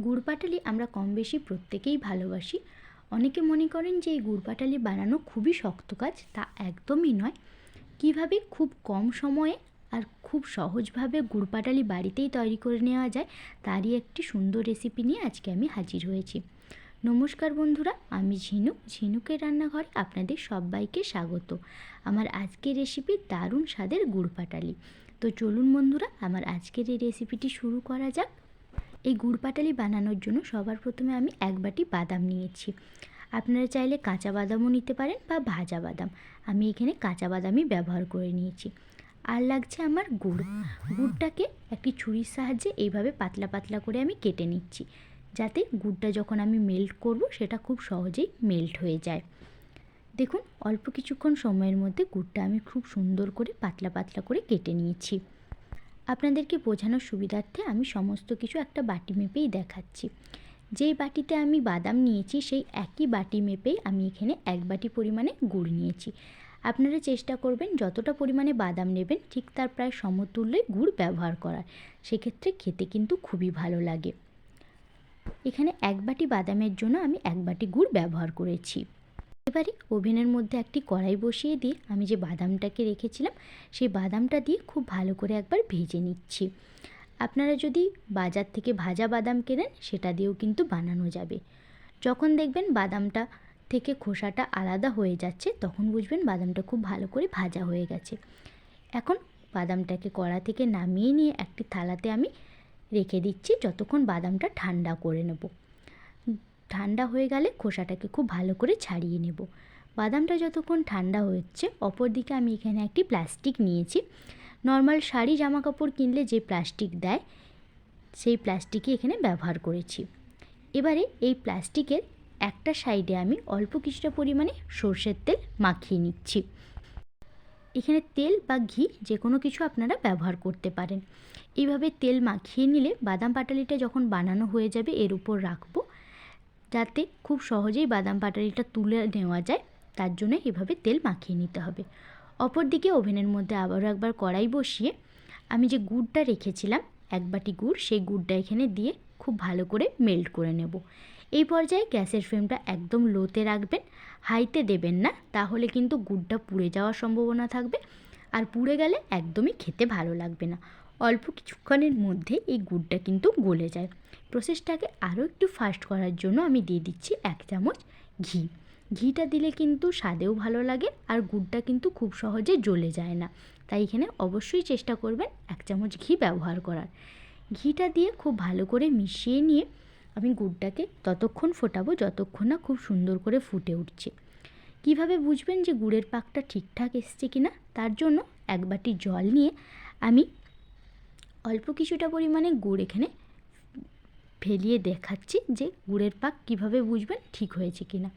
গুড় পাটালি আমরা কম বেশি প্রত্যেকেই ভালোবাসি। অনেকে মনে করেন যে এই গুড় পাটালি বানানো খুবই শক্ত কাজ, তা একদমই নয়। কিভাবে খুব কম সময়ে আর খুব সহজভাবে গুড় পাটালি বাড়িতেই তৈরি করে নেওয়া যায় তারই একটি সুন্দর রেসিপি নিয়ে আজকে আমি হাজির হয়েছি। নমস্কার বন্ধুরা, আমি ঝিনুকের রান্নাঘরে আপনাদের সবাইকে স্বাগত। আমার আজকের রেসিপি দারুণ স্বাদের গুড় পাটালি। তো চলুন বন্ধুরা, আমার আজকের এই রেসিপিটি শুরু করা যাক। এই গুড় পাটালি বানানোর জন্য সবার প্রথমে আমি এক বাটি বাদাম নিয়েছি। আপনারা চাইলে কাঁচা বাদামও নিতে পারেন বা ভাজা বাদাম। আমি এখানে কাঁচা বাদামই ব্যবহার করে নিয়েছি। আর লাগছে আমার গুড়। গুড়টাকে একটি ছুরির সাহায্যে এইভাবে পাতলা পাতলা করে আমি কেটে নিচ্ছি, যাতে গুড়টা যখন আমি মেল্ট করব সেটা খুব সহজেই মেল্ট হয়ে যায়। দেখুন, অল্প কিছুক্ষণ সময়ের মধ্যে গুড়টা আমি খুব সুন্দর করে পাতলা পাতলা করে কেটে নিয়েছি। আপনাদেরকে বোঝানোর সুবিধার্থে আমি সমস্ত কিছু একটা বাটি মেপেই দেখাচ্ছি। যেই বাটিতে আমি বাদাম নিয়েছি সেই একই বাটি মেপেই আমি এখানে এক বাটি পরিমাণে গুড় নিয়েছি। আপনারা চেষ্টা করবেন যতটা পরিমাণে বাদাম নেবেন ঠিক তার প্রায় সমতুল্যই গুড় ব্যবহার করার, সেক্ষেত্রে খেতে কিন্তু খুবই ভালো লাগে। এখানে এক বাটি বাদামের জন্য আমি এক বাটি গুড় ব্যবহার করেছি। এবারে ওভেনের মধ্যে একটি কড়াই বসিয়ে দিয়ে আমি যে বাদামটাকে রেখেছিলাম সেই বাদামটা দিয়ে খুব ভালো করে একবার ভেজে নিচ্ছি। আপনারা যদি বাজার থেকে ভাজা বাদাম কেনেন সেটা দিয়েও কিন্তু বানানো যাবে। যখন দেখবেন বাদামটা থেকে খোসাটা আলাদা হয়ে যাচ্ছে তখন বুঝবেন বাদামটা খুব ভালো করে ভাজা হয়ে গেছে। এখন বাদামটাকে কড়া থেকে নামিয়ে নিয়ে একটি থালাতে আমি রেখে দিচ্ছি যতক্ষণ বাদামটা ঠান্ডা করে নেব। ঠান্ডা হয়ে গেলে খোসাটাকে খুব ভালো করে ছাড়িয়ে নেব। বাদামটা যতক্ষণ ঠান্ডা হচ্ছে অপর দিকে আমি এখানে একটি প্লাস্টিক নিয়েছি। নর্মাল শাড়ি জামা কাপড় কিনলে যে প্লাস্টিক দেয় সেই প্লাস্টিকই এখানে ব্যবহার করেছি। এবারে এই প্লাস্টিকের একটা সাইডে আমি অল্প কিছুটা পরিমাণে সরষের তেল মাখিয়ে নিচ্ছি। এখানে তেল বা ঘি যে কোনো কিছু আপনারা ব্যবহার করতে পারেন। এইভাবে তেল মাখিয়ে নিলে বাদাম পাটালিটা যখন বানানো হয়ে যাবে এর উপর রাখবো, যাতে খুব সহজেই বাদাম পাটালিটা তুলে নেওয়া যায়, তার জন্য এভাবে তেল মাখিয়ে নিতে হবে। অপরদিকে ওভেনের মধ্যে আবারও একবার কড়াই বসিয়ে আমি যে গুড়টা রেখেছিলাম এক বাটি গুড়, সেই গুড়টা এখানে দিয়ে খুব ভালো করে মেল্ট করে নেব। এই পর্যায়ে গ্যাসের ফ্লেমটা একদম লোতে রাখবেন, হাইতে দেবেন না, তাহলে কিন্তু গুড়টা পুড়ে যাওয়ার সম্ভাবনা থাকবে, আর পুড়ে গেলে একদমই খেতে ভালো লাগবে না। অল্প কিছুক্ষণের মধ্যে এই গুড়টা কিন্তু গলে যায়। প্রসেসটাকে আরও একটু ফাস্ট করার জন্য আমি দিয়ে দিচ্ছি 1 চামচ ঘি। ঘিটা দিলে কিন্তু স্বাদেও ভালো লাগে আর গুড়টা কিন্তু খুব সহজে জ্বলে যায় না, তাই এখানে অবশ্যই চেষ্টা করবেন 1 চামচ ঘি ব্যবহার করার। ঘিটা দিয়ে খুব ভালো করে মিশিয়ে নিয়ে আমি গুড়টাকে ততক্ষণ ফোটাবো যতক্ষণ না খুব সুন্দর করে ফুটে উঠছে। কিভাবে বুঝবেন যে গুড়ের পাকটা ঠিকঠাক এসছে কিনা, তার জন্য এক বাটি জল নিয়ে আমি অল্প কিছুটা পরিমাণে গুড় এখানে ফেলিয়ে দেখাচ্ছি যে গুড়ের পাক কিভাবে বুঝবেন ঠিক হয়েছে কিনা।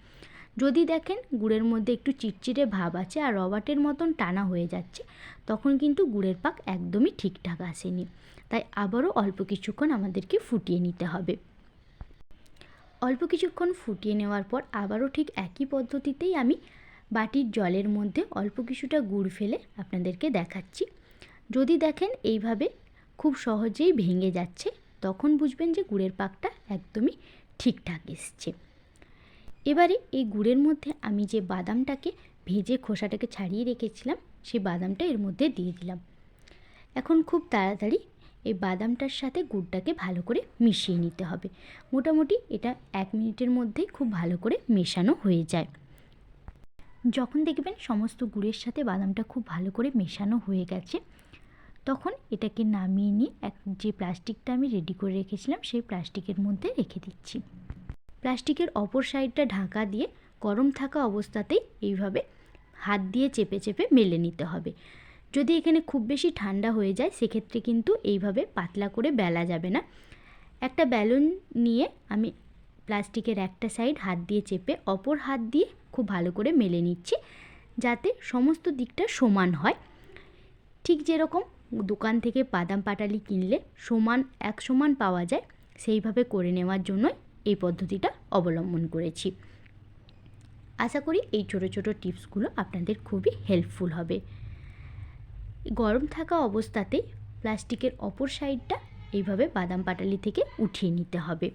যদি দেখেন গুড়ের মধ্যে একটু চিটচিটে ভাব আছে আর রবাটের মতন টানা হয়ে যাচ্ছে, তখন কিন্তু গুড়ের পাক একদমই ঠিকঠাক আসেনি, তাই আবারও অল্প কিছুক্ষণ আমাদেরকে ফুটিয়ে নিতে হবে। অল্প কিছুক্ষণ ফুটিয়ে নেওয়ার পর আবারও ঠিক একই পদ্ধতিতেই আমি বাটির জলের মধ্যে অল্প কিছুটা গুড় ফেলে আপনাদেরকে দেখাচ্ছি। যদি দেখেন এইভাবে খুব সহজেই ভেঙে যাচ্ছে, তখন বুঝবেন যে গুড়ের পাকটা একদমই ঠিকঠাক এসছে। এবারে এই গুড়ের মধ্যে আমি যে বাদামটাকে ভেজে খোসাটাকে ছাড়িয়ে রেখেছিলাম সেই বাদামটা এর মধ্যে দিয়ে দিলাম। এখন খুব তাড়াতাড়ি এই বাদামটার সাথে গুড়টাকে ভালো করে মিশিয়ে নিতে হবে। মোটামুটি এটা 1 মিনিটের মধ্যেই খুব ভালো করে মেশানো হয়ে যায়। যখন দেখবেন সমস্ত গুড়ের সাথে বাদামটা খুব ভালো করে মেশানো হয়ে গেছে, তখন এটাকে নামিয়ে নিয়ে যে প্লাস্টিকটা আমি রেডি করে রেখেছিলাম সেই প্লাস্টিকের মধ্যে রেখে দিচ্ছি। প্লাস্টিকের অপর সাইডটা ঢাকা দিয়ে গরম থাকা অবস্থাতেই এইভাবে হাত দিয়ে চেপে চেপে মেলে নিতে হবে। যদি এখানে খুব বেশি ঠান্ডা হয়ে যায় সেক্ষেত্রে কিন্তু এইভাবে পাতলা করে বেলা যাবে না। একটা বেলুন নিয়ে আমি প্লাস্টিকের একটা সাইড হাত দিয়ে চেপে অপর হাত দিয়ে খুব ভালো করে মেলে নিচ্ছি, যাতে সমস্ত দিকটা সমান হয়। ঠিক যেরকম দোকান থেকে বাদাম পাটালি কিনলে এক সমান পাওয়া যায়, সেইভাবে করে নেওয়ার জন্য এই পদ্ধতিটা অবলম্বন করেছি। আশা করি এই ছোটো ছোটো টিপসগুলো আপনাদের খুবই হেল্পফুল হবে। গরম থাকা অবস্থাতেই প্লাস্টিকের অপর সাইডটা এইভাবে বাদাম পাটালি থেকে উঠিয়ে নিতে হবে।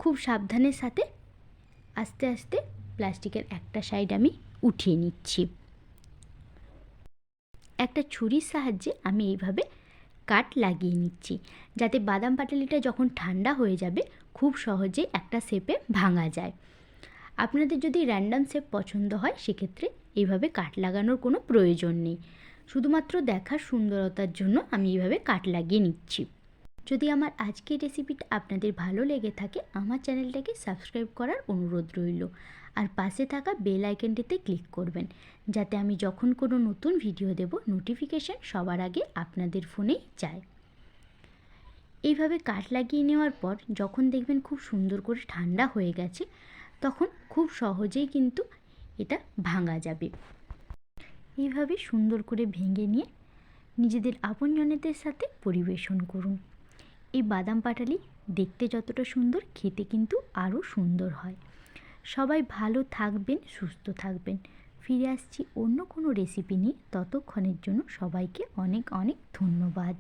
খুব সাবধানের সাথে আস্তে আস্তে প্লাস্টিকের একটা সাইড আমি উঠিয়ে নিচ্ছি। একটা ছুরির সাহায্যে আমি এইভাবে কাট লাগিয়ে নিচ্ছি, যাতে বাদাম পাটালিটা যখন ঠান্ডা হয়ে যাবে খুব সহজে একটা শেপে ভাঙা যায়। আপনাদের যদি র্যান্ডম শেপ পছন্দ হয় সেক্ষেত্রে এইভাবে কাট লাগানোর কোনো প্রয়োজন নেই, শুধুমাত্র দেখার সুন্দরতার জন্য আমি এইভাবে কাট লাগিয়ে নিচ্ছি। যদি আমার আজকের রেসিপিটা আপনাদের ভালো লেগে থাকে আমার চ্যানেলটাকে সাবস্ক্রাইব করার অনুরোধ রইল, আর পাশে থাকা বেল আইকনটিতে ক্লিক করবেন, যাতে আমি যখন কোনো নতুন ভিডিও দেব নোটিফিকেশান সবার আগে আপনাদের ফোনেই যায়। এইভাবে কাট লাগিয়ে নেওয়ার পর যখন দেখবেন খুব সুন্দর করে ঠান্ডা হয়ে গেছে, তখন খুব সহজেই কিন্তু এটা ভাঙা যাবে। এইভাবে সুন্দর করে ভেঙে নিয়ে নিজেদের আপনজনেদের সাথে পরিবেশন করুন। এই বাদাম পাটালি দেখতে যতটা সুন্দর, খেতে কিন্তু আরও সুন্দর হয়। সবাই ভালো থাকবেন, সুস্থ থাকবেন। ফিরে আসছি অন্য কোনো রেসিপি নিয়ে, ততক্ষণের জন্য সবাইকে অনেক অনেক ধন্যবাদ।